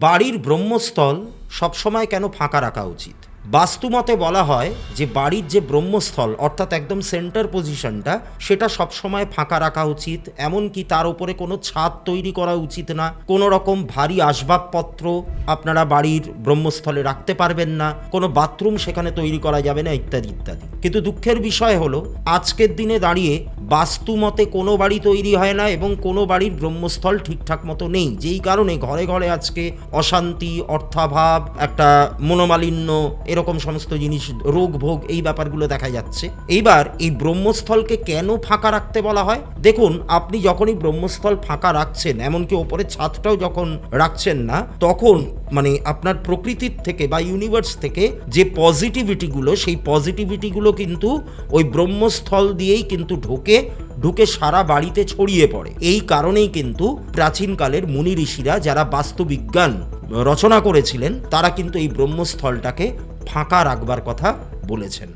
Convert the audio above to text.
বাড়ির ব্রহ্মস্থল সবসময় কেন ফাঁকা রাখা উচিত? বাস্তুমতে বলা হয় যে বাড়ির যে ব্রহ্মস্থল অর্থাৎ একদম সেন্টার পজিশনটা সেটা সবসময় ফাঁকা রাখা উচিত। এমনকি তার উপরে কোনো ছাদ তৈরি করা উচিত না, কোনো রকম ভারী আসবাবপত্র আপনারা বাড়ির ব্রহ্মস্থলে রাখতে পারবেন না, কোনো বাথরুম সেখানে তৈরি করা যাবে না, ইত্যাদি ইত্যাদি। কিন্তু দুঃখের বিষয় হলো আজকের দিনে দাঁড়িয়ে বাস্তুমতে কোনো বাড়ি তৈরি হয় না এবং কোনো বাড়ির ব্রহ্মস্থল ঠিকঠাক মতো নেই, যেই কারণে ঘরে ঘরে আজকে অশান্তি, অর্থাভাব, একটা মনোমালিন্য, এরকম সমস্ত জিনিস, রোগ ভোগ, এই ব্যাপারগুলো দেখা যাচ্ছে। এইবার এই ব্রহ্মস্থলকে কেন ফাঁকা রাখতে বলা হয়? দেখুন, আপনি যখনই ব্রহ্মস্থল ফাঁকা রাখছেন, এমনকি ওপরের ছাদটাও যখন রাখছেন না, তখন মানে আপনার প্রকৃতির থেকে বা ইউনিভার্স থেকে যে পজিটিভিটিগুলো, সেই পজিটিভিটিগুলো কিন্তু ওই ব্রহ্মস্থল দিয়েই কিন্তু ঢুকে সারা বাড়িতে ছড়িয়ে পড়ে। এই কারণেই কিন্তু প্রাচীনকালের মুনি ঋষিরা যারা বাস্তুবিজ্ঞান রচনা করেছিলেন তারা কিন্তু এই ব্রহ্মস্থলটাকে ফাঁকা রাখবার কথা বলেছেন।